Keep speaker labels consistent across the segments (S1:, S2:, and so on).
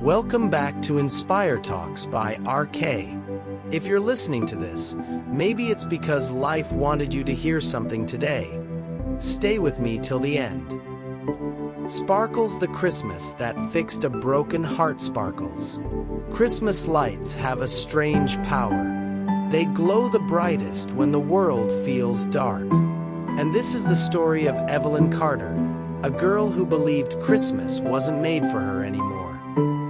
S1: Welcome back to Inspire Talks by RK. If you're listening to this, maybe it's because life wanted you to hear something today. Stay with me till the end. Sparkles the Christmas that fixed a broken heart sparkles. Christmas lights have a strange power. They glow the brightest when the world feels dark. And this is the story of Evelyn Carter, a girl who believed Christmas wasn't made for her anymore.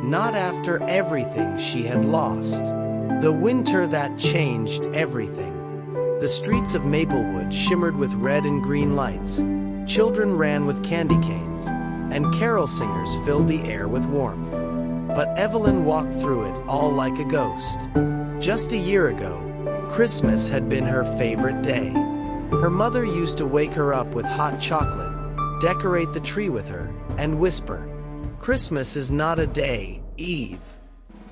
S1: Not after everything she had lost. The winter that changed everything. The streets of Maplewood shimmered with red and green lights. Children ran with candy canes, and carol singers filled the air with warmth. But Evelyn walked through it all like a ghost. Just a year ago, Christmas had been her favorite day. Her mother used to wake her up with hot chocolate, decorate the tree with her, and whisper, "Christmas is not a day, Eve.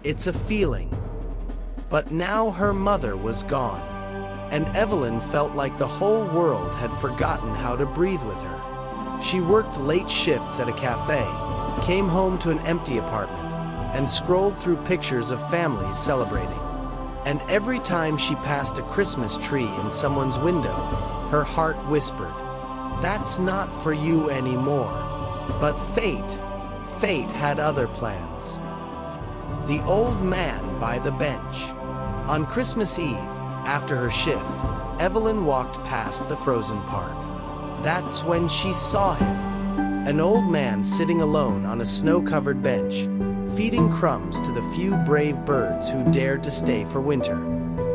S1: It's a feeling." But now her mother was gone, and Evelyn felt like the whole world had forgotten how to breathe with her. She worked late shifts at a cafe, came home to an empty apartment, and scrolled through pictures of families celebrating. And every time she passed a Christmas tree in someone's window, her heart whispered, "That's not for you anymore." But fate had other plans. The Old Man by the Bench. On Christmas Eve, after her shift, Evelyn walked past the frozen park. That's when she saw him. An old man sitting alone on a snow-covered bench, feeding crumbs to the few brave birds who dared to stay for winter.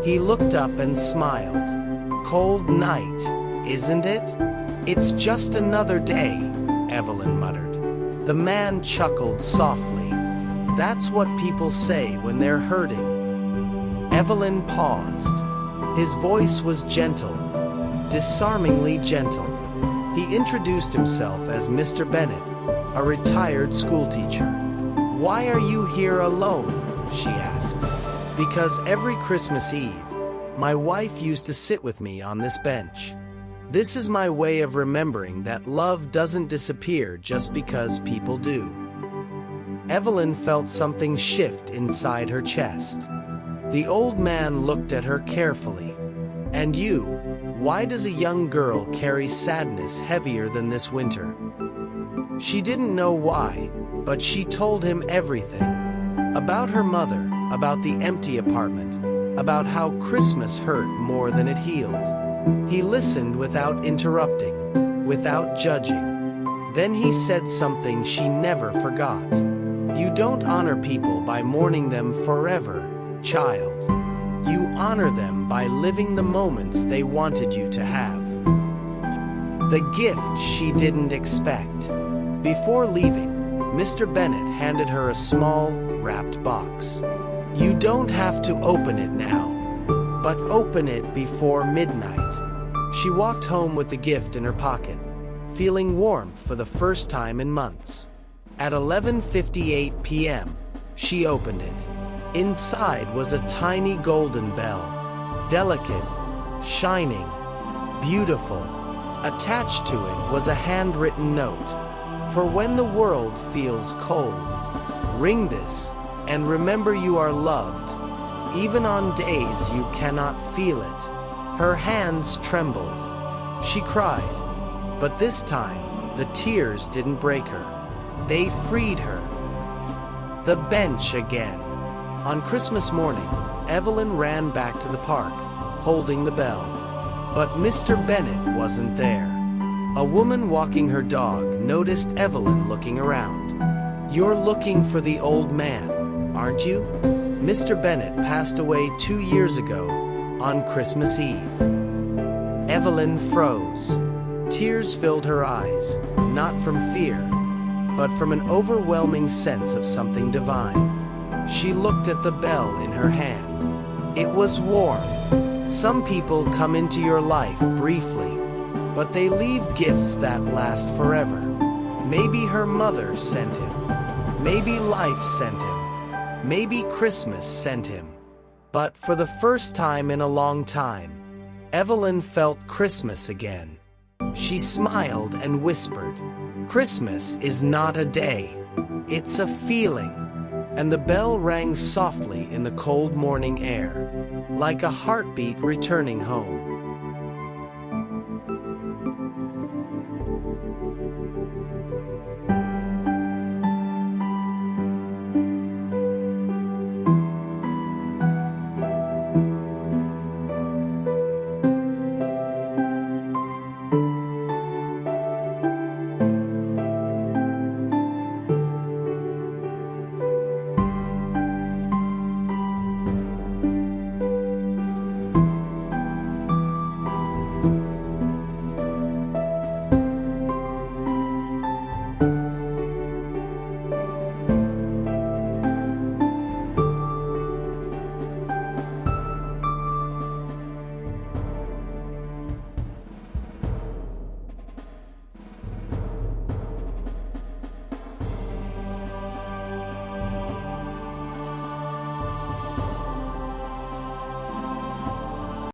S1: He looked up and smiled. "Cold night, isn't it?" "It's just another day," Evelyn muttered. The man chuckled softly. "That's what people say when they're hurting." Evelyn paused. His voice was gentle, disarmingly gentle. He introduced himself as Mr. Bennett, a retired schoolteacher. "Why are you here alone?" she asked. "Because every Christmas Eve, my wife used to sit with me on this bench. This is my way of remembering that love doesn't disappear just because people do." Evelyn felt something shift inside her chest. The old man looked at her carefully. "And you, why does a young girl carry sadness heavier than this winter?" She didn't know why, but she told him everything. About her mother, about the empty apartment, about how Christmas hurt more than it healed. He listened without interrupting, without judging. Then he said something she never forgot. "You don't honor people by mourning them forever, child. You honor them by living the moments they wanted you to have." The gift she didn't expect. Before leaving, Mr. Bennett handed her a small, wrapped box. "You don't have to open it now, but open it before midnight." She walked home with the gift in her pocket, feeling warmth for the first time in months. At 11:58 p.m., she opened it. Inside was a tiny golden bell, delicate, shining, beautiful. Attached to it was a handwritten note. "For when the world feels cold, ring this, and remember you are loved, even on days you cannot feel it." Her hands trembled. She cried. But this time, the tears didn't break her. They freed her. The bench again. On Christmas morning, Evelyn ran back to the park, holding the bell. But Mr. Bennett wasn't there. A woman walking her dog noticed Evelyn looking around. "You're looking for the old man, aren't you?" Mr. Bennett passed away 2 years ago, on Christmas Eve. Evelyn froze. Tears filled her eyes, not from fear, but from an overwhelming sense of something divine. She looked at the bell in her hand. It was warm. Some people come into your life briefly, but they leave gifts that last forever. Maybe her mother sent him. Maybe life sent him. Maybe Christmas sent him. But for the first time in a long time, Evelyn felt Christmas again. She smiled and whispered, "Christmas is not a day. It's a feeling." and the bell rang softly in the cold morning air, like a heartbeat returning home.